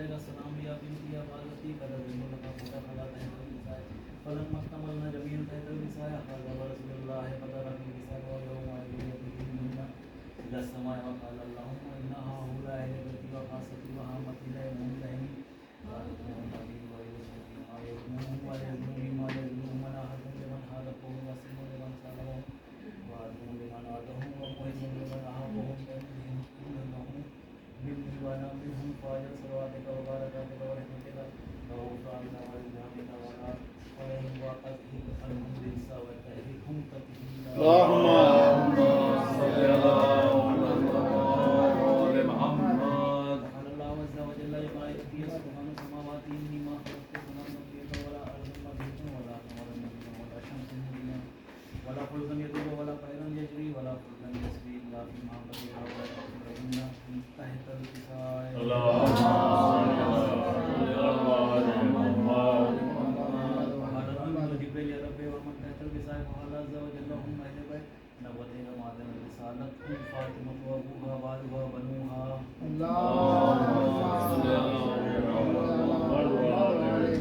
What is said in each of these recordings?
عليك السلام يا بنتي يا خالتي قد أذن لك فدخل تحت النساء فلما اكتملن جميع تحت النساء قال رسول الله فدر في النساء ويوم بيدهن إلى السماء وقال اللهم إن هؤلاء عيلتي وخاصتي وهامتي لا يؤمنون لهم فأعطهم أبي ويوسف ما يؤمنون ويؤمنون ما يؤمنون من أحدهم لمن خالفهم وسلم لمن سالمهم وأدعو لمن أعدهم ومعز لمن أحبهم إنهم مني وأنا منهم فاجر صلواتك وبركاتك ورحمتك وغفرانك ورضوانك وإن وقتهم عنهم الرجس وتهلكهم تطهيرا اللهم صل على محمد. قال الله عز وجل يبارك في سبحان السماوات إني ما خلقت سماء مبيتا ولا أرض مبيتا ولا قمرا مبيتا ولا شمس مبينا ولا فلكا يدور ولا طيرا يجري ولا فلكا يسري إلا في محبتها ولا تقربن تحت الكساء اللهم صل على محمد. وقال الرجل جبريل يا ربي ومن تحت الكساء فقال عز وجل هم أهل بيت نبتين معدن رسالتهم فاطمة وأبوها بعدها بنوها اللهم صل على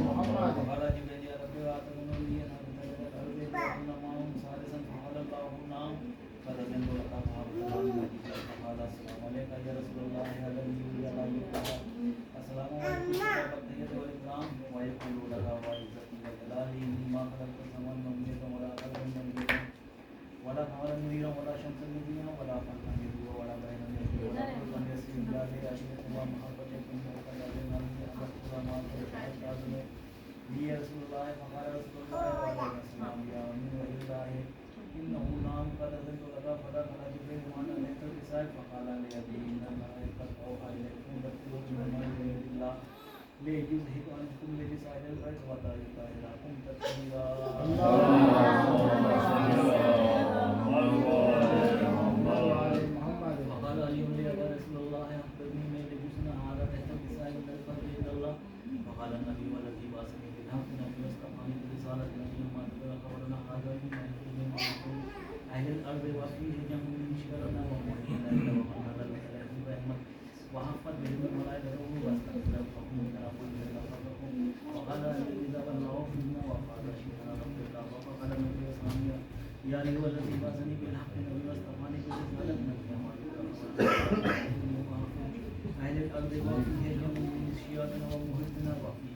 محمد. وقال جبريل يا ربي وآتمنوا لي أن أبتلغ الأرض وأكون معهم ثالثا فقال الله نعم قد أذنت لك فقال السلام عليك يا رسول الله هذا الذي على السلام عليكم والتحية والإكرام ويقول لك وعزتي وجلالي إني ما خلقت سماء مبنية ولا أرضا مبنية ولا قمرا منيرا ولا شمسا مبينا ولا فلكا يدور ولا بينا يجري ولا فلكا يسري إلا بعشرة ومحبتكم وقد أذن لي أن أذكر ما تشاء لي يا رسول الله فقال رسول الله عليه السلام يا أمين وإله إنه نعم قد أذنت لك فدخل جبريل وأنا تحت الكساء فقال لأبي إن الملائكة أوحى إليكم فاتقوا مما يريد الله ليذهب عنكم رجس أهل البيت ويطهركم تطهيرا وقال علي يا رسول الله أخبرني ما لبسنا هذا تحت الكساء من الفضل عند الله فقال النبي والذي بعثني بالحق نبي واصطفاني برسالة نبي ما تبارك ولنا هذا مما يكون معكم أهل الأرض وفيه جمع من شرنا ومؤمنين ومن هذا الكلام برحمة وحفظ بهم الملائكة واستغفر لهم تنافل لهم وقال إذا بلغوا منا وقال شيخنا رب الله وقال النبي صلى الله عليه وسلم يا أيها الذي بعثني بالحق نبي واصطفاني برسالة نبي أهل الأرض وفيه جمع من شيعتنا ومهدنا وفيه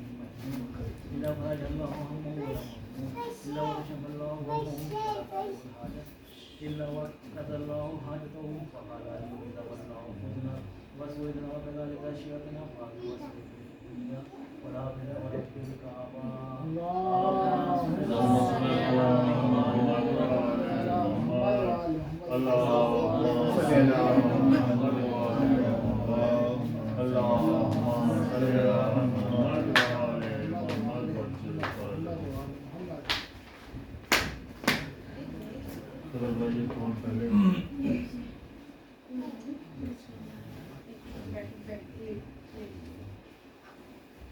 إلا فرج الله همه ولا إلا وكشف الله همه فلا تعرف الحاجة إلا وقضى الله حاجته فقال علي إذا بلغ خذنا وسويدنا وكذلك شيعتنا فقال وسويد الدنيا والآخرة ورب الكعبة اللهم صل على محمد. اللهم صل على محمد. اللهم صل على محمد.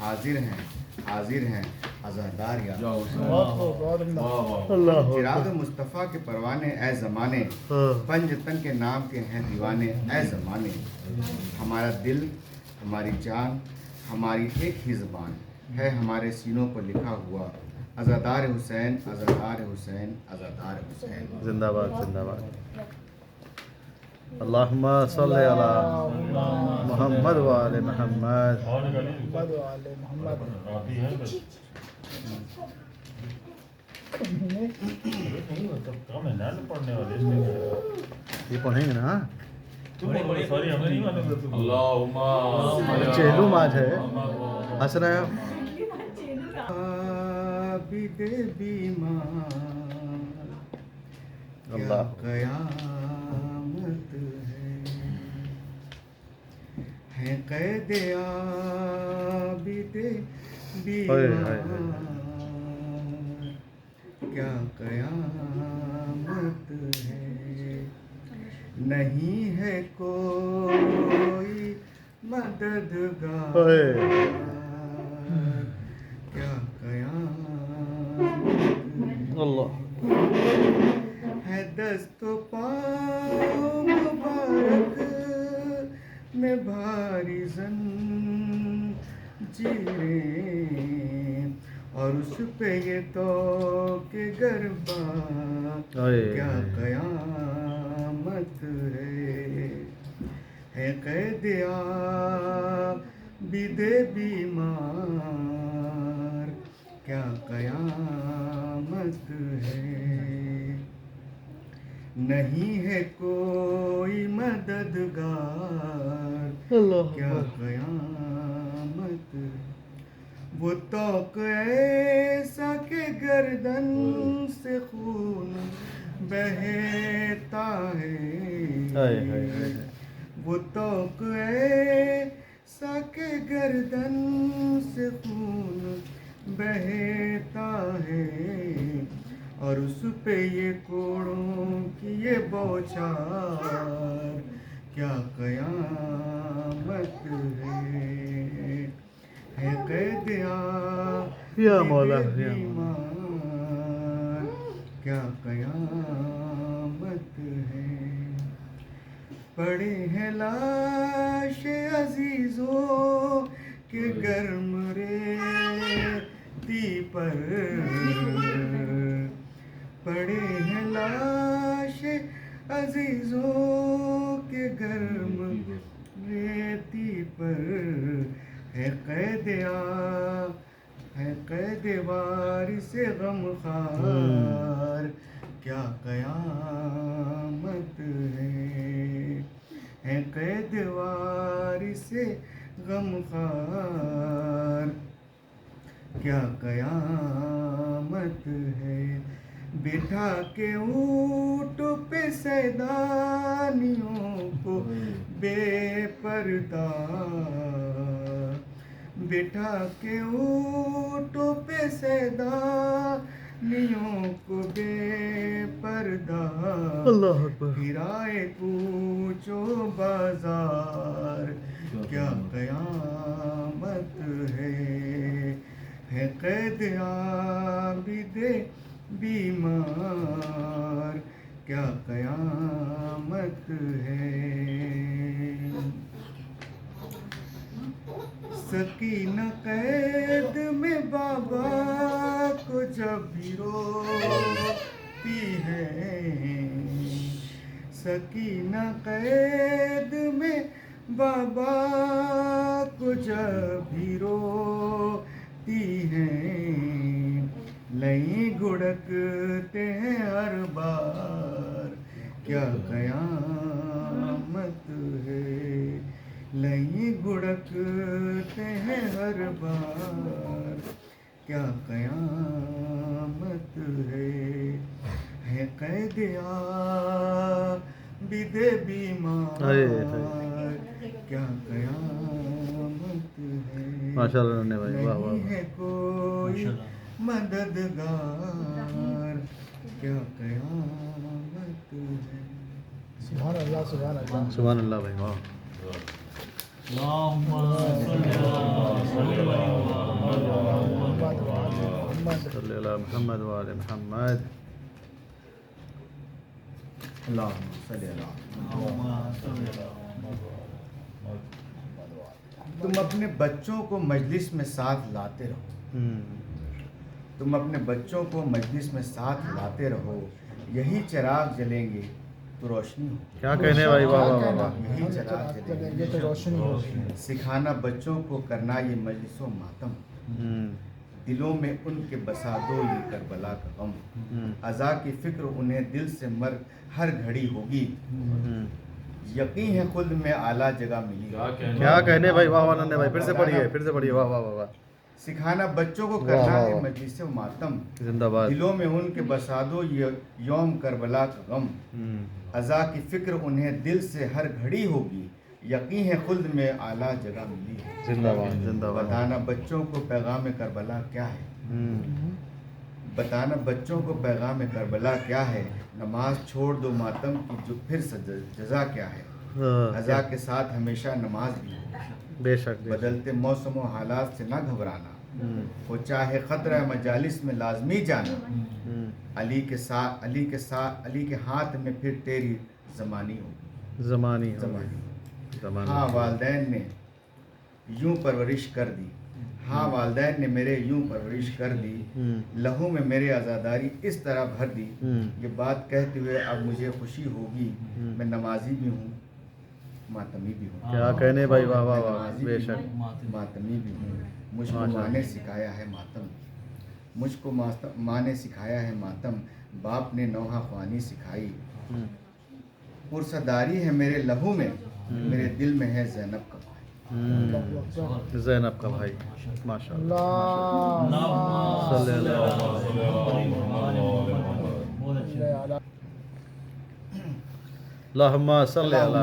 حاضر ہیں عزادار یا بہت خوب، بہت عمدہ. اللہ چراغ مصطفیٰ کے پروانے اے زمانے، پنج تن کے نام کے ہیں دیوانے اے زمانے. ہمارا دل، ہماری جان، ہماری ایک ہی زبان ہے ہمارے سینوں پر لکھا ہوا، عزادار حسین، عزادار حسین، عزادار حسین. زندہ باد، زندہ باد. اللہم صلی علی محمد و آل محمد. محمد و آل محمد. یہ پڑھیں گے نا؟ اللہم چہلو ماج ہے، ہنس رہے ہیں. عابد بیمار اللہ قیامت ہے قید عابد بیمار کیا قیامت ہے. نہیں ہے کوئی مددگار کیا قیامت اللہ ہے. دست و پاؤں مبارک میں بھاری زنجیریں اور اس پہ یہ تو کہ گربا کیا قیامت ہے قید عابد بیمار کیا قیامت ہے. نہیں ہے کوئی مددگار کیا قیامت. وہ توق ایسا کہ گردن سے خون بہتا ہے. وہ توق ایسا کہ گردن سے خون بہتا ہے اور اس پہ یہ کوڑوں کی یہ بوچھار کیا قیامت ہے قید یا مولا یا بیمار کیا قیامت ہے. پڑے ہیں لاش عزیزوں کے گرم ریتی پر، پڑے ہیں لاش عزیزوں کے گرم ریتی پر ہے قید وارث غمخوار کیا قیامت ہے قید وارث غمخوار کیا قیامت ہے. بٹھا کے اونٹ پہ سیدانیوں کو بے پردہ، بٹھا کے اونٹ پہ سیدانیوں کو بے پردہ اللہ اکبر. پھرائے کوچو بازار کیا قیامت ہے قید عابد بیمار کیا قیامت ہے. سکینہ قید میں بابا کو جب بھی روتی ہے، سکینہ قید میں بابا کو جب بھی روتی ہیں، لئی گڑکتے ہیں ہر بار کیا قیامت ہے. لئی گڑکتے ہیں ہر بار کیا قیامت ہے قید عابد بیمار کیا قیامت ہے. ماشاء اللہ نے بھائی، واہ واہ. نہیں ہے کوئی مددگار کیا قیامت ہے. سبحان اللہ، سبحان اللہ. سبحان اللہ بھائی، واہ. اللهم صل على محمد وعلى محمد صلی علی محمد وعلی محمد اللہم صلی اللہ. تم اپنے بچوں کو مجلس میں ساتھ لاتے رہو. تم اپنے بچوں کو مجلس میں ساتھ لاتے رہو. یہی چراغ جلیں گے تو روشنی ہو. کیا کہنے بھائی، واہ واہ واہ واہ. یہی چراغ جلیں گے تو روشنی ہوگی. سکھانا بچوں کو کرنا یہ مجلس و ماتم. دلوں میں ان کے بسا دو یہ کربلا کا غم. عزا کی فکر انہیں دل سے مر ہر گھڑی ہوگی. یقین ہے خود میں اعلیٰ جگہ ملی. کیا کہنے بھائی، واہ واہ ننے بھائی. پھر سے پڑھیے واہ واہ واہ واہ. سکھانا بچوں کو کرنا ہے مجلس و ماتم. زندہ باد. دلوں میں ان کے بسا دو یہ یوم کربلا کا غم. عزا کی فکر انہیں دل سے ہر گھڑی ہوگی. یقین ہے خلد میں اعلیٰ جگہ ملی ہے. زندہ باد زندہ باد. بتانا بچوں کو پیغام کربلا کیا ہے. بتانا بچوں کو پیغام کربلا کیا ہے. نماز چھوڑ دو ماتم کی جو پھر جزا کیا ہے. عزا کے ساتھ ہمیشہ نماز بھی ہو. بے شک بدلتے موسم و حالات سے نہ گھبرانا. وہ چاہے خطرہ مجالس میں لازمی جانا. علی کے ہاتھ میں پھر تیری زمانی ہو. زمانی ہاں والدین نے یوں پرورش کر دی. ہاں والدین نے میرے یوں پرورش کر دی. لہو میں میرے عزاداری اس طرح بھر دی. یہ بات کہتے ہوئے اب مجھے خوشی ہوگی. میں نمازی بھی ہوں ماتمی بھی ہوں. کیا کہنے بھائی، واہ واہ واہ. بے شک. ماتمی بھی ہوں. مجھ کو ماں نے سکھایا ہے ماتم. مجھ کو ماں نے سکھایا ہے ماتم. باپ نے نوحہ خوانی سکھائی. پرصداری ہے میرے لہو میں. میرے دل میں ہے زینب کا بھائی. زینب کا بھائی. ماشاء اللہ. اللہ صلی اللہ اللہم صلی علی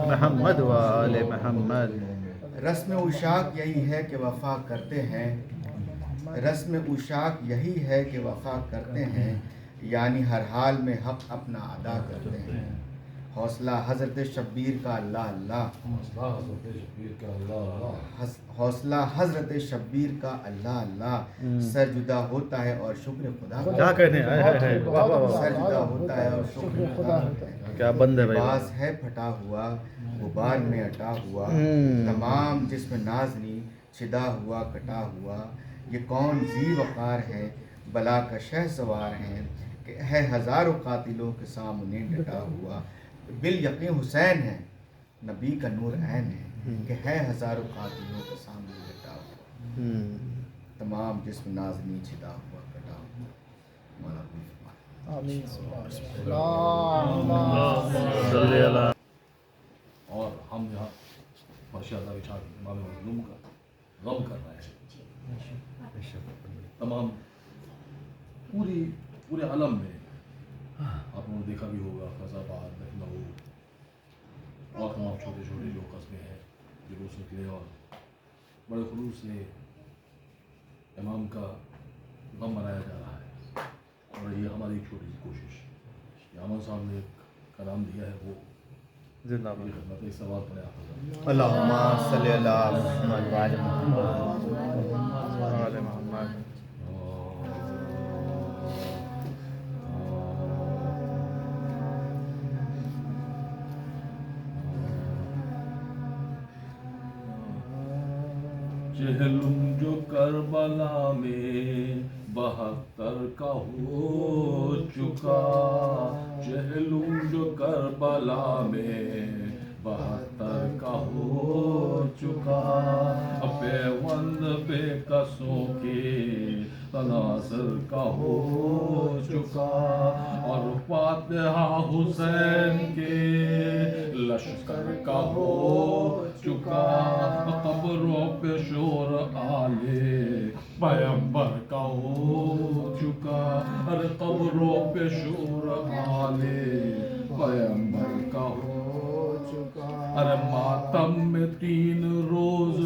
محمد وآل محمد. رسم عشاق یہی ہے کہ وفا کرتے ہیں. رسم عشاق یہی ہے کہ وفا کرتے ہیں. یعنی ہر حال میں حق اپنا ادا کرتے ہیں. حوصلہ حضرت شبیر کا اللہ اللہ. حوصلہ حضرت شبیر کا اللہ اللہ. سر جدا ہوتا ہے اور شکر خدا کا. کیا کہنے ہیں، سر جدا ہوتا ہے اور شکر خدا کا. کیا بند ہے بھائی. لباس ہے پھٹا ہوا غبار میں اٹا ہوا. تمام جسم نازنی چھدا ہوا کٹا ہوا. یہ کون ذی وقار ہے بلا کا شہ سوار ہیں. کہ ہے ہزاروں قاتلوں کے سامنے ڈٹا ہوا. بالیقین حسین ہے نبی کا نور عین ہے. کہ ہے ہزاروں قاتلوں کے سامنے ڈٹا ہوا. تمام جسم نازنی چھدا ہوا کٹا ہوا. مولا آمین. صلی اللہ. اور ہم یہاں مرشدہ اشاد امام مظلوم کا غم کر رہے ہیں. تمام پورے عالم میں آپ نے دیکھا بھی ہوگا فیض آباد لکھنؤ اور تمام چھوٹے چھوٹے جو قصبے ہیں جلوس نکلے اور بڑے خلوص سے امام کا غم منایا جا رہا ہے. اور یہ ہماری ایک چھوٹی سی کوشش. امام صاحب نے ایک کلام دیا ہے وہ زندہ میری خدمت ایک سوال پڑے آپ حضرت. اللہم صلی علی محمد وعلی محمد. وآل محمد. چہلم جو کربلا میں 72 کا ہو چکا. چہلم جو کربلا میں 72 کا ہو چکا. پیوند بے کسوں کے تناظر کا ہو چکا. اور فاتحہ حسین کے لشکر کا ہو چکا. قبروں پہ شور آلے پیمبر کا ہو چکا. ارے قبروں پہ شور آلے پیمبر کا ہو چکا. ارے ماتم میں 3 روز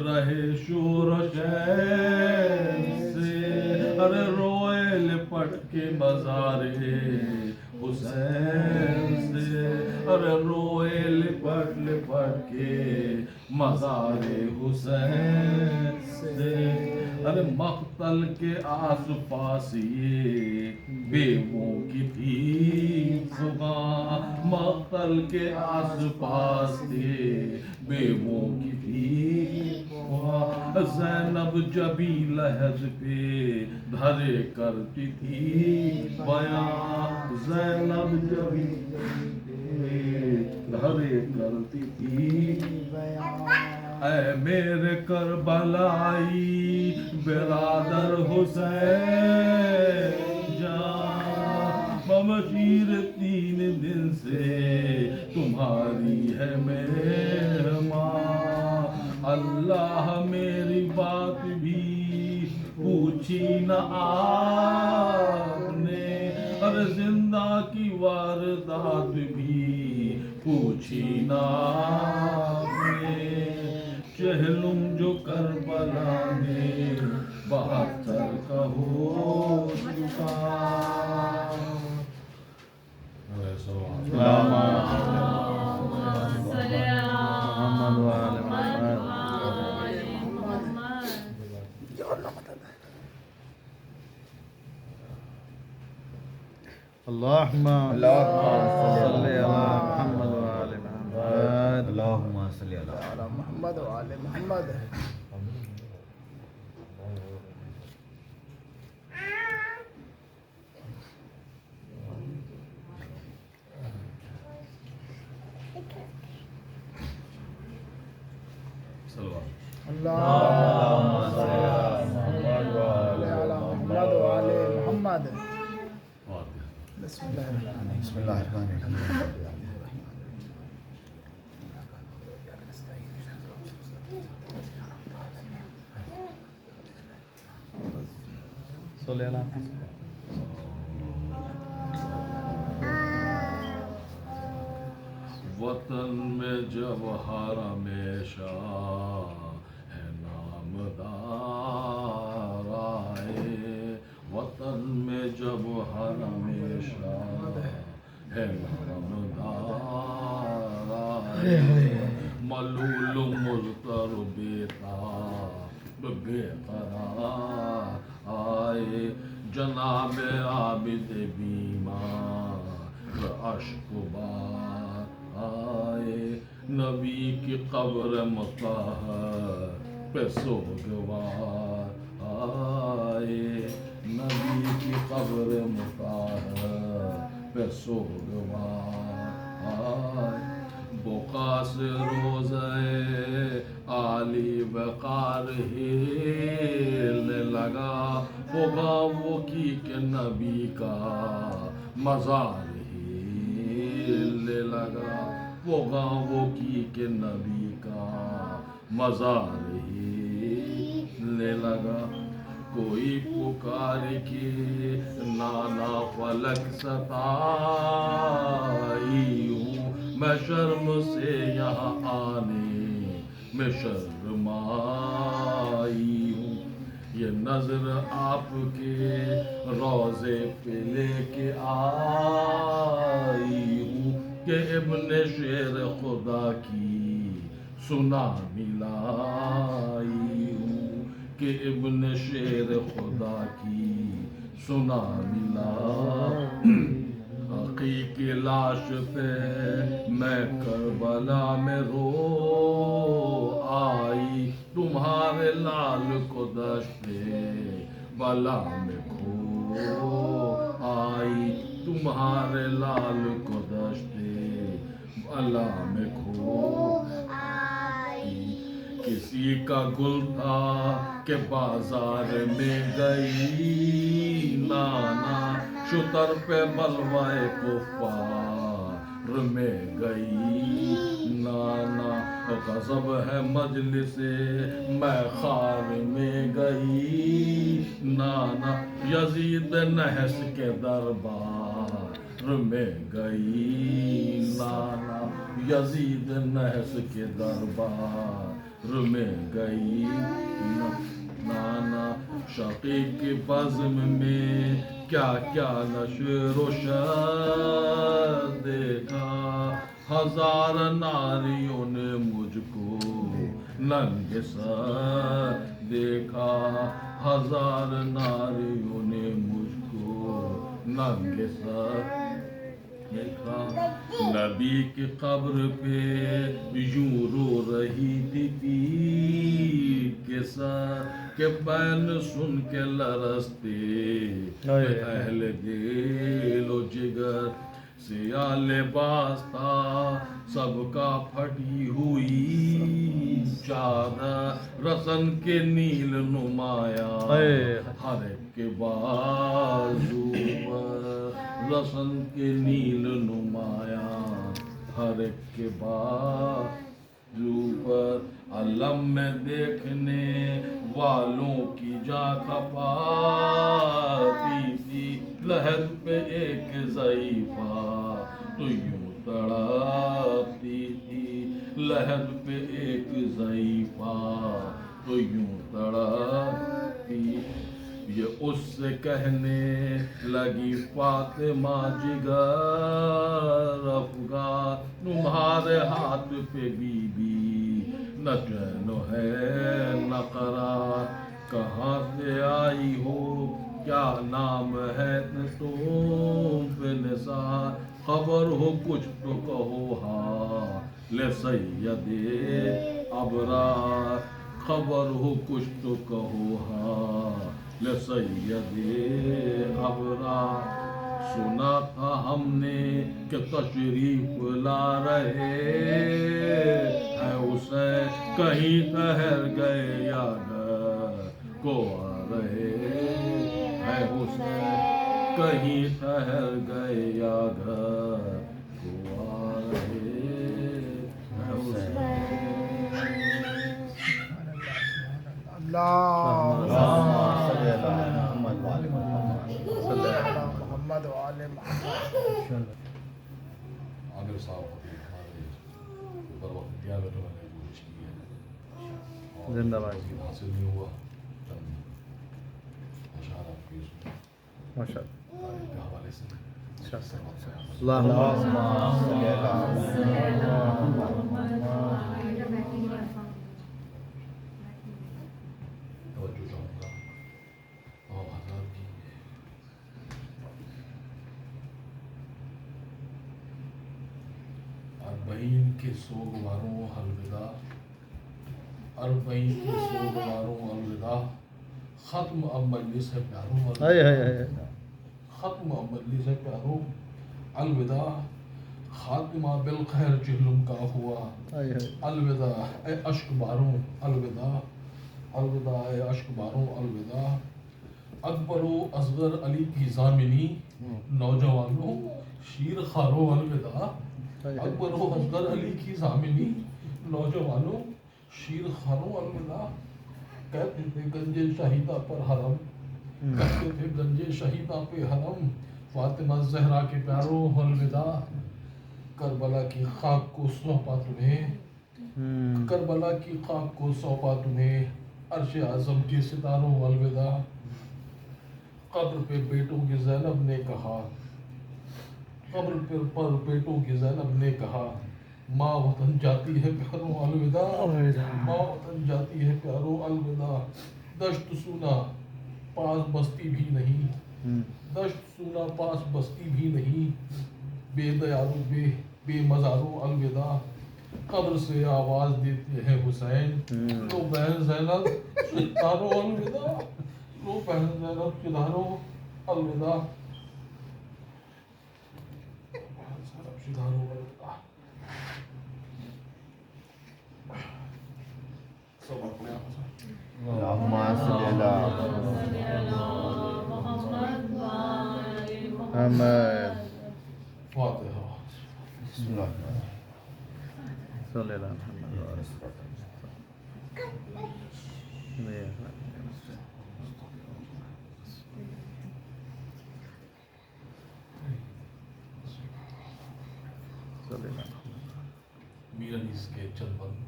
رہے شور شہر سے. ارے روئے لپٹ کے مزارے حسین سے ارے روئے لپٹ لپٹ کے مزار حسین سے ارے مقتل کے آس پاس یہ بیووں کی تھی زبان مقتل کے آس پاس یہ بیووں کی تھی زینب جبی لحظ پہ دھرے کرتی تھی بیان زینب جبی دھرے کرتی تھی اے میرے کربلائی برادر حسین جان بمشیر 3 دن سے تمہاری ہے مہمان اللہ میری بات بھی پوچھی نہ آپ نے ارے زندہ کی واردات بھی پوچھی نہ آپ نے چہلم جو کربلا میں 72 کا ہو چکا محمد وآل محمد اللهم صل على محمد وآل محمد اللهم صل على محمد وآل محمد اللهم صل على محمد وآل محمد بسم الله الرحمن الرحيم بسم الله الرحمن الرحيم صلی اللہ علیہ وسلم وطن میں جب ہر ہمیشہ ہے نامدار آئے وطن میں جب ہر ہمیشہ ہے نامدار آئے ملول مضطر بیتاب بے قرار آئے جناب عابد بیمار اشک بار آئے نبی کی قبر مطہر پہ سوگوار آئے نبی کی قبر مطہر پہ سوگوار آئے بقا سے روزے عالی وقار ہلنے لگا ہوگا وہ کی کہ نبی کا مزار ہلنے لگا ہوگا وہ کی کہ نبی کا مزار ہلنے لگا کوئی پکار کے نانا فلک ستائی ہوں میں شرم سے یہاں آنے میں شرمائی ہوں یہ نظر آپ کے روضے پہ لے کے آئی ہوں کہ ابن شیر خدا کی سنا ملائی ہوں کہ ابن شیر خدا کی سنا ملا کی لاش پہ میں کربلا میں رو آئی تمہارے لال کو دشت بلا میں کھو آئی تمہارے لال کو دشت بلا میں کھو آئی کسی کا گل تھا کہ بازار میں گئی نانا شتر پہ بلوائے کفار میں گئی نانا غضب ہے مجلس میں خار میں گئی نانا یزید نحس کے دربار میں گئی نانا یزید نحس کے دربار میں گئی نانا عاشقی کے بزم میں کیا کیا نشر و شر دیکھا ہزار ناریوں نے مجھ کو ننگ سر دیکھا ہزار ناریوں نے مجھ کو ننگ سر دیکھا نبی کی قبر پہ یوں رو رہی تھی پیر کے سر کہ بین سن کے لرزتے اہل دل و جگر سیاہ لباس تھا سب کا پھٹی ہوئی چادر رسن کے نیل نمایاں ہر ایک کے بازو پر رسن کے نیل نمایاں ہر ایک کے بازو پر علم میں دیکھنے والوں کی جا کھپاتی تھی لہر پہ ایک ضعیفہ تو یوں تڑپتی تھی لہر پہ ایک ضعیفہ تو یوں تڑپتی یہ اس سے کہنے لگی فاطمہ جگر افغان تمہارے ہاتھ پہ بی بی نہ چین ہے نہ قرار کہاں سے آئی ہو کیا نام ہے تم پہ نثار خبر ہو کچھ تو کہو ہاں لے سید ابرار خبر ہو کچھ تو کہو ہاں لے سید ابرار سنا تھا ہم نے کہ تشریف لا رہے ہیں حسین کہیں ٹھہر گئے یا گھر کو آ رہے ہیں حسین کہیں ٹھہر گئے یا گھر کو آ رہے ہیں حسین محمد وآل محمد عامر صاحب ہمارے پر وقت دیا میں تو میں نے کوشش کی ہے اور زندہ باد لیکن حاصل نہیں ہوا چند اشعار آپ کی اس میں ماشاء تاریخ کے حوالے سے اللہ توجہ چاہوں گا اور حضرات کی اربعین کے سوگواروں الوداع اربعین کے سوگواروں الوداع ختم اب مجلس ہے پیاروں الوداع ختم اب مجلس ہے پیاروں الوداع خاتمہ بالخیر چہلم کا ہوا الوداع اے اشک باروں الوداع الوداع اے اشک باروں الوداع اکبر و اصغر علی کی ضامنی نوجوانوں شیر خاروں الوداع اکبر و اصغر علی کی ضامنی نوجوانوں شیر خاروں الوداع کہتے تھے گنجے شہیدہ پر حرم کہتے تھے گنجے شہیدہ پہ حرم فاطمہ زہرا کے پیاروں الوداع کربلا کی خاک کو سونپا تمہیں کربلا کی خاک کو سونپا تمہیں عرش اعظم کے ستاروں الوداع قبر پہ بیٹوں کی زینب نے کہا قبر پر بیٹوں کی زینب نے کہا ماں وطن جاتی ہے پیاروں الوداع ماں وطن جاتی ہے پیاروں الوداع دشت سونا پاس بستی بھی نہیں دشت سونا پاس بستی بھی نہیں بے دیاروں بے مزاروں الوداع قبر سے آواز دیتے ہیں حسین لو بہن زینب ستاروں الوداع لو بہن زینب ستاروں الوداع ستاروں الوداع سب اپنے آپ سے اللہم صلی اللہ محمد فاتحہ بسم اللہ صلی اللہ محمد صلی اللہ میر عزیز کے چند بند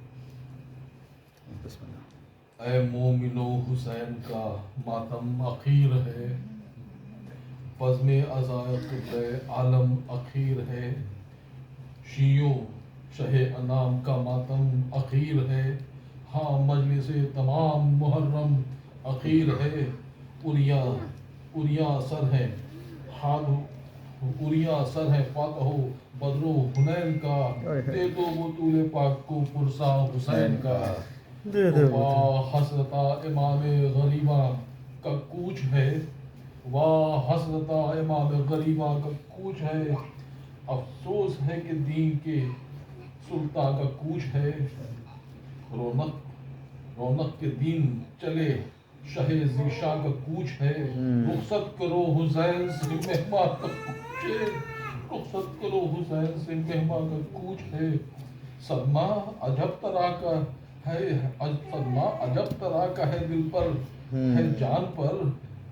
بسم اللہ اے مومنو حسین کا ماتم اخیر ہے، بزم عزائق عالم اخیر ہے، شیعوں شہ انام کا ماتم اخیر ہے، ہاں مجلس تمام محرم اخیر ہے، اریاں سر ہے اریاں سر ہے فاتح و بدر و حنین کا، دے دو بطول پاک کو پرسا حسین کا، واہ حسرتا امام غریباں کا کوچ ہے، واہ حسرتا امام غریباں کا کوچ ہے، افسوس ہے کہ دین کے سلطان کا کوچ ہے، رونق کے دین چلے شہ ذیشاں کا کوچ ہے، رخصت کرو حسین سے مہمان کا کوچ ہے، رخصت کرو حسین سے مہمان کا کوچ ہے، صدمہ عجب طرح کا ہے، صدمہ عجب طرح کا ہے دل پر ہے جان پر،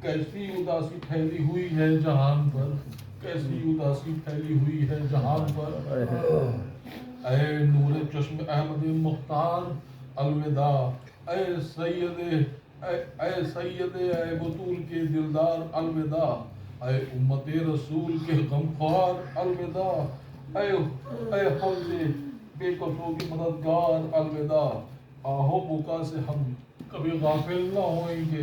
کیسی اداسی پھیلی ہوئی ہے جہان پر، کیسی اداسی پھیلی ہوئی ہے جہان پر، اے نور چشم احمد مختار الوداع، اے سید اے بطول کے دلدار الوداع، اے امت رسول کے غمخوار الوداع، اے حوض بے کسوں کی مددگار الوداع، آہو بکا سے ہم کبھی غافل نہ ہوئیں گے،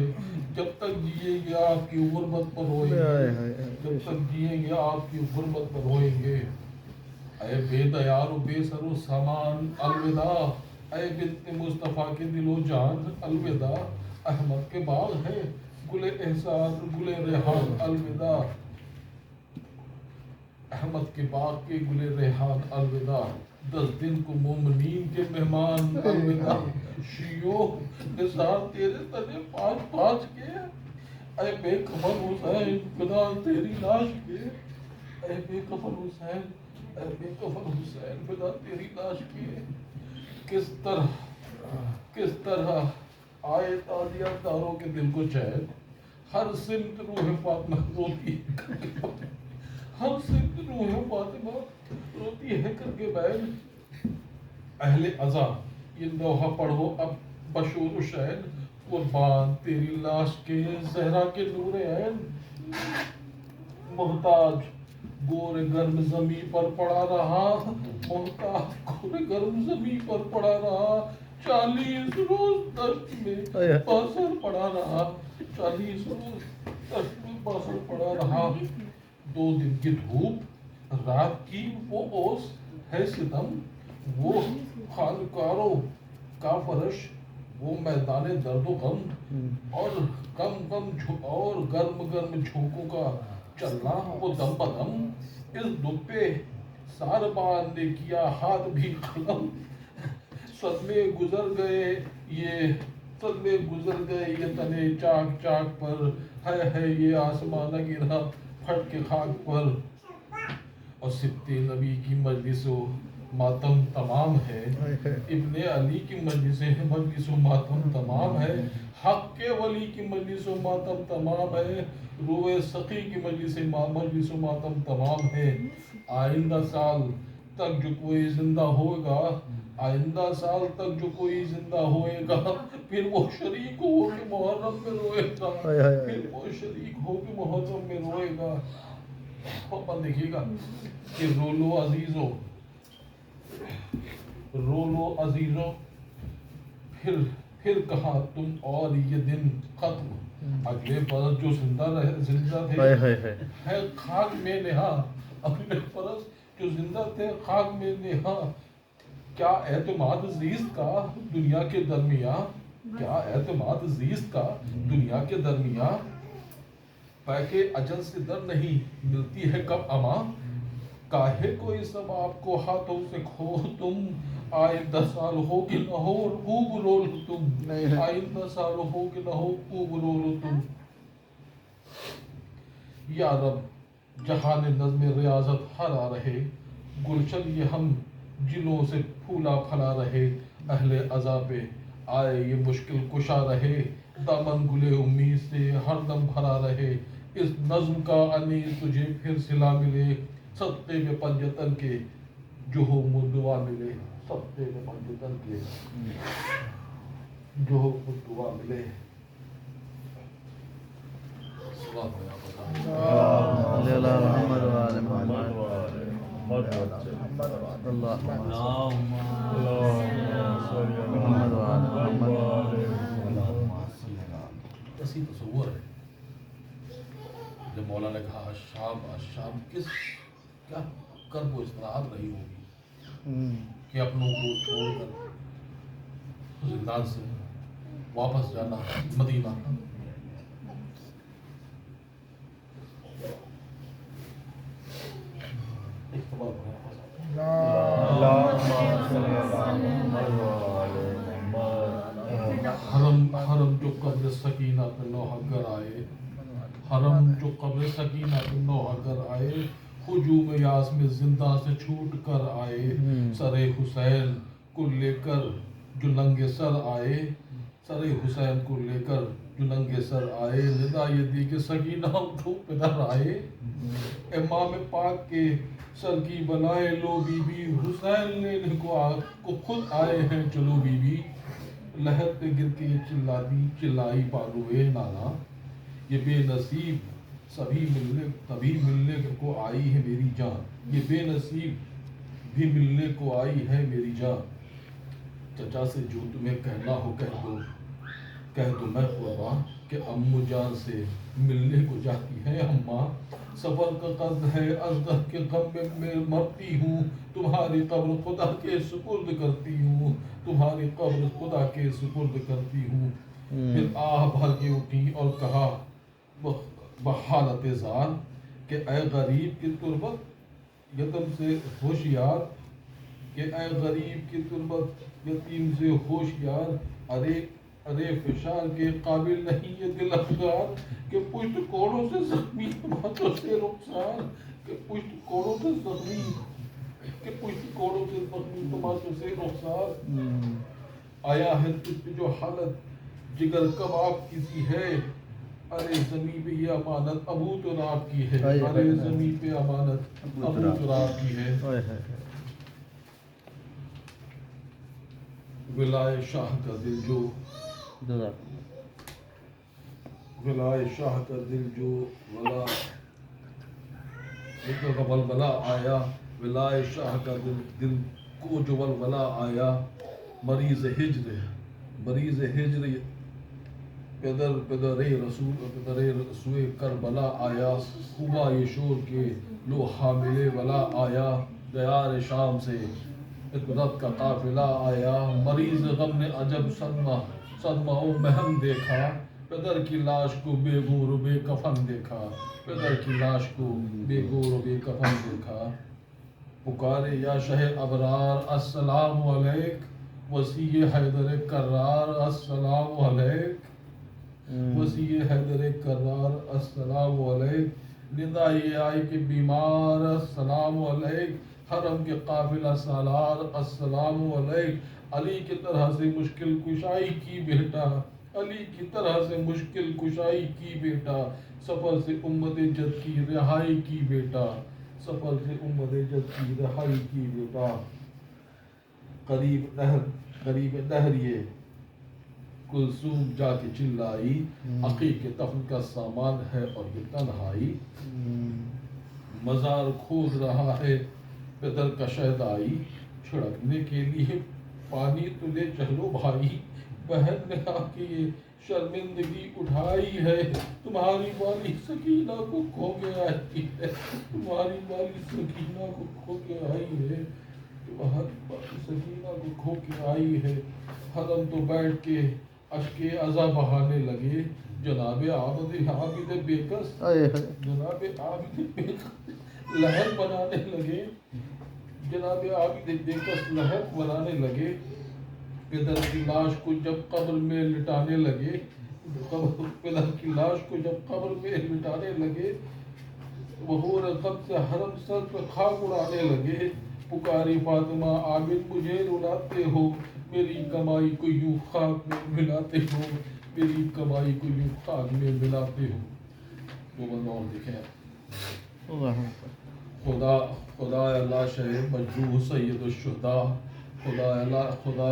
جب تک جئیں گے آپ کی غربت پر روئیں گے، جب تک جئیں گے آپ کی غربت پر روئیں گے، اے بے دیار و بے سر و سامان الوداع، اے بنت مصطفیٰ کے دل و جان الوداع، احمد کے باغ ہے گل احسان گل ریحان الوداع، احمد کے باغ کے گل ریحان الوداع، 10 دن کو مومنین کے مہمان الوداع، شیعوں نثار تیرے تنے 5 کے، اے بے کفن حسین فدا تیری لاش کے، اے بے کفن حسین، اے بے کفن حسین فدا تیری لاش کے، کس طرح آئے تازیہ داروں کے دل کو چین، ہر سمت روح فاطمہ روتی ہے، ہر سمت روح فاطمہ روتی ہے کر کے بین، اہل عزا یہ لوحہ پڑھو اب بشور شین، قربان تیری لاش کے زہرا کے نور عین، محتاج گور گرم زمین پر پڑا رہا، محتاج گور گرم زمین پر پڑا رہا، 40 روز دشت میں باثر پڑا رہا، 40 روز دشت میں باثر پڑا رہا، 2 دن کی دھوپ رات کی وہ اوس ہے ستم، وہ خانقاروں کا فرش وہ میدان درد و غم، اور گرم جھونکوں کا چلنا وہ دم بدم، اس دکھ پہ ساربان نے کیا ہاتھ بھی قلم، صدمے گزر گئے یہ تنے چاک چاک پر، ہے یہ آسمان گرا پھٹ کے خاک پر، اور سبت نبی کی مجلس و ماتم تمام ہے، ابن علی کی مجلس و ماتم تمام ہے، حق کے ولی کی مجلس و ماتم تمام ہے، روح سخی کی مجلس و ماتم تمام ہے، آئندہ سال تک جو کوئی زندہ ہوگا، آئندہ سال تک جو کوئی زندہ ہوئے گا، پھر وہ شریک ہو کے محرم میں روئے گا، پھر وہ شریک ہو کے محرم میں روئے گا، اور دیکھیے گا کہ رولو عزیزوں پھر کہا تم اور یہ دن ختم، اگلے برس جو زندہ تھے ہے خاک میں نہا، اگلے برس جو زندہ تھے خاک میں نہا، کیا اعتماد زیست کا دنیا کے درمیان، کیا اعتماد زیست کا دنیا کے درمیان، پاکے اجل سے در نہیں ملتی ہے کب اما، کاہے کوئی سب آپ کو ہاتھوں سے کھو تم، آئندہ سال ہو کہ نہ ہو خوب رو لو تم، آئندہ سال ہو کہ نہ ہو خوب رو لو تم، یا رب جہان نظم ریاضت ہرا رہے، گلشن یہ ہم جلوں سے پھولا پھلا رہے، اہل عزا پہ آئے یہ مشکل کشا رہے، دامن گلے امید سے ہر دم بھرا رہے، اس نظم کا انیس تجھے پھر سلا ملے، صدقے میں پنجتن کے جو ہو دعا ملے، صدقے میں پنجتن کے جو خود دعا ملے سلام ہے آپ بتا صلی اللہ محمد و آل محمد اللہ محمد و آل محمد. ایسی تصور ہے جب مولا نے کہا شام کس کیا کرب و استراحت رہی ہوگی کہ اپنوں کو چھوڑ کر زندان سے واپس جانا مدینہ. حرم جو قبر سکینہ پہ لوحہ گر آئے حرم جو قبر سکینہ پہ لوحہ گر آئے ہجوم یاس میں زندہ سے چھوٹ کر آئے سر حسین کو لے کر جو ننگے سر آئے سر حسین کو لے کر جو ننگے سر آئے ندا یہ دی کہ سکینہ اٹھو پدر آئے امام پاک کے سر کی بلائے لو بی بی حسین لینے کو خود آئے ہیں چلو بی بی لہر پہ گر کے چلائی پالوئے نانا یہ بے نصیب تبھی ملنے کو آئی ہے میری جان یہ بے نصیب بھی ملنے کو آئی ہے میری جان چچا سے جو تمہیں کہنا ہو کہہ دو میں قربان کہ امو جان سے ملنے کو جاتی ہے اماں سفر کا قصد ہے اصغر کے غم میں مرتی ہوں تمہاری قبر خدا کے سپرد کرتی ہوں تمہاری قبر خدا کے سپرد کرتی ہوں پھر آہ بھر کے اٹھی اور کہا بحالت زار کہ اے غریب کی تربت یتیم سے ہوشیار کہ اے غریب کی تربت یتیم سے ہوشیار ارے فشار کے قابل نہیں یہ دل افگار کہ پشت کوڑوں سے زخمی تمہاتوں سے رخسار کہ پشت کوڑوں سے زخمی تمہاتوں سے رخسار آیا ہے تجھ پہ جو حالت جگر کباب کسی ہے ارے زمین پہ یہ امانت ابو تراب کی ہے ارے زمین پہ امانت ابو تراب کی ہے ولائے شاہ کا دل جو ولائے شاہ کا دل جو ولولا آیا ولائے شاہ کا دل کو جو ولولا آیا مریض ہجر پدر رسول کربلا آیا ہوا یہ شور کے لو حامل ولا آیا دیار شام سے عبرت کا قافلہ آیا مریض غم نے عجب صدمہ و مہم دیکھا پدر کی لاش کو بے گور و بے کفن دیکھا پدر کی لاش کو بے گور و بے کفن دیکھا پکارے یا شہ ابرار السلام علیک وسیع حیدر کرار السلام علیک وسیع حیدر کرار السلام علیک ندا یہ آئی کہ بیمار السلام علیک حرم کے قافلہ سالار السلام علیک علی کی طرح سے مشکل کشائی کی بیٹا علی کی طرح سے مشکل کشائی کی بیٹا سفر سے امت جد کی رہائی کی بیٹا سفر سے امت جد کی رہائی کی بیٹا قریب نہر یہ کلثوم جا کے چلائی عقیق کے دفن کا سامان ہے اور یہ تنہائی مزار کھود رہا ہے پدر کا شہدائی چھڑکنے کے لیے پانی تلے چلو بھائی بہن نے آ کے یہ شرمندگی اٹھائی ہے تمہاری والی سکینہ کو کھو کے آئی ہے تمہاری والی سکینہ کو کھو کے آئی ہے تمہاری والی سکینہ کو کھو کے آئی ہے حرم تو بیٹھ کے اشکے عزا بہانے لگے جناب عابد بیکس جناب عابد بیکس لہر بنانے لگے جناب عابد بیکس لہر بنانے لگے پدر کی لاش کو جب قبر میں لٹانے لگے پدر کی لاش کو جب قبر میں لٹانے لگے بہور غم سے حرم سر پہ خاک اڑانے لگے پکاری فاطمہ عابد مجھے رلاتے ہو میری کمائی کو یوں خاک میں ملاتے ہو میری کمائی کو یوں خاک میں ملاتے ہو وہ بندہ اور دیکھیں خدا اللہ شہ مجروح سید الشہداء خدا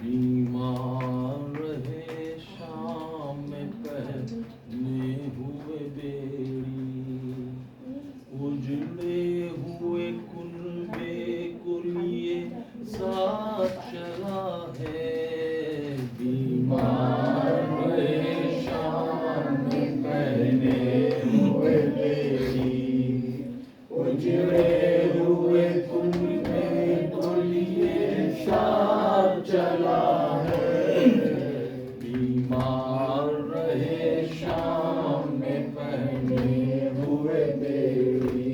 بیمار رہے شام میں پہنے ہوئے بیڑی، اجڑے ہوئے کنبے کو لیے ساتھ چلا ہے، بیمار رہے شام میں پہنے ہوئے بیڑی، اجڑے ہوئے کنبے کو لیے ساتھ چلا ہے، بیمار رہے شام میں پہنے ہوئے بیڑی،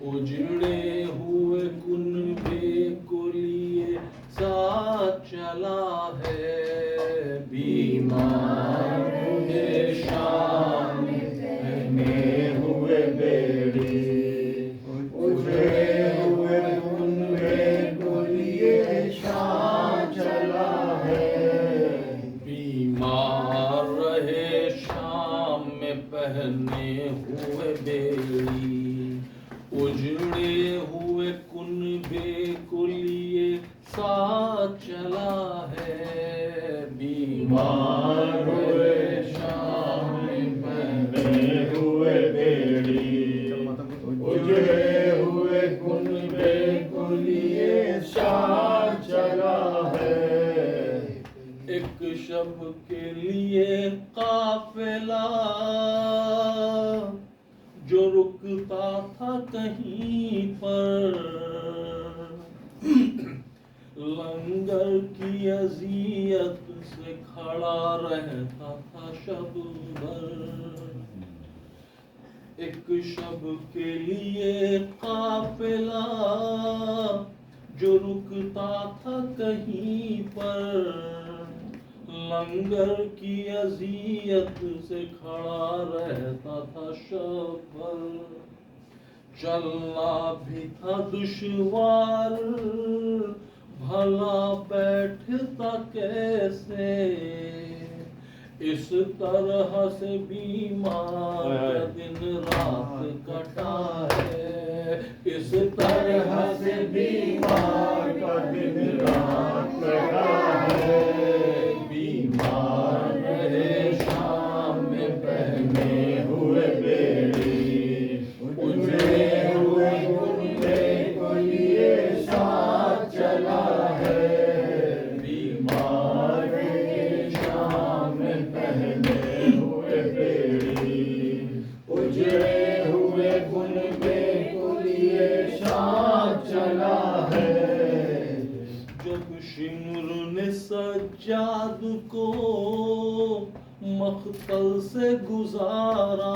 اجڑے ہوئے کنبے کو لیے ساتھ چلا ہے، بیمار رہے شام میں پہنے ہوئے بیڑی، اجڑے ہوئے کنبے کو لیے ساتھ چلا ہے، بیمار رہے شام میں پہنے ہوئے بیڑی، اجڑے ہوئے کنبے کو لیے ساتھ چلا ہے، بیمار رہے شام میں پہنے ہوئے بیڑی، اجڑے ہوئے کنبے کو لیے ساتھ چلا ہے، ایک شب کے لیے قافلہ جو رکتا تھا کہیں پر، لنگر کی اذیت سے کھڑا رہتا تھا شب بھر، ایک شب کے لیے قافلہ جو رکتا تھا کہیں پر، لنگر کی اذیت سے کھڑا رہتا تھا شب بھر، چلنا بھی تھا دشوار، بھلا بیٹھتا کیسے، اس طرح سے بیمار دن رات کٹا ہے، اس طرح سے بیمار کا دن رات کٹا ہے، بیمار رہے شام میں پہنے ہوئے بیڑی، اجڑے ہوئے کنبے کو لیے ساتھ چلا ہے، بیمار رہے شام میں پہنے ہوئے بیڑی، اجڑے ہوئے کنبے کو لیے ساتھ چلا ہے، جب شمر نے سجاد کو مقتل سے گزارا،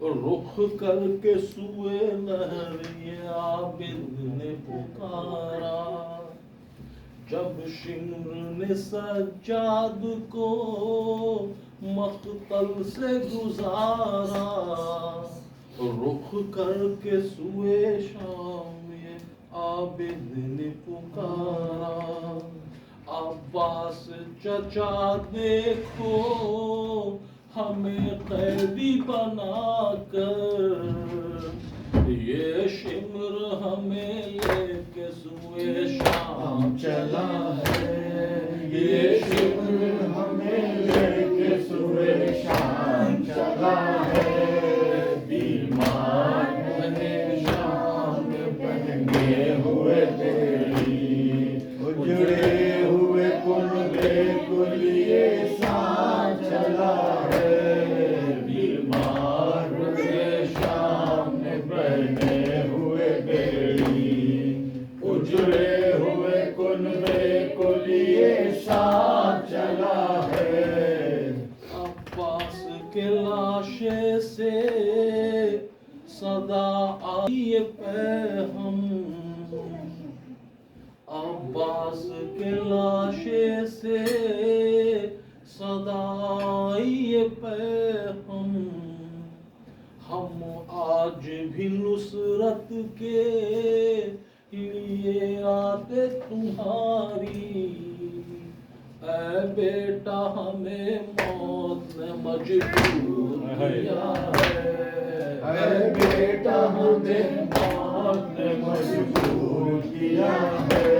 رخ کر کے سوئے نہر یہ عابد نے پکارا، جب شمر نے سجاد کو مقتل سے گزارا، رخ کر کے سوئے شام یہ عابد نے پکارا، عباس چچا دیکھو ہمیں قیدی بنا کر، یہ شمر ہمیں لے کے سوئے شام چلا ہے، یہ شمر ہمیں لے کے سوئے شام چلا ہے، بیمار رہے شام میں پہنے ہوئے بیڑی، اجڑے ہوئے کنبے کو لیے ساتھ چلا ہے، بیمار رہے شام میں پہنے ہوئے بیڑی، اجڑے ہوئے کنبے کو لیے ساتھ چلا ہے، عباس کے لاشے سے صدا آئی پیغام، عباس کے لاشے سے صدا آئی پیغام، ہم آج بھی نصرت کے لیے آتے تمہاری، اے بیٹا ہمیں موت نے مجبور کیا ہے، اے بیٹا ہمیں موت نے مجبور کیا ہے،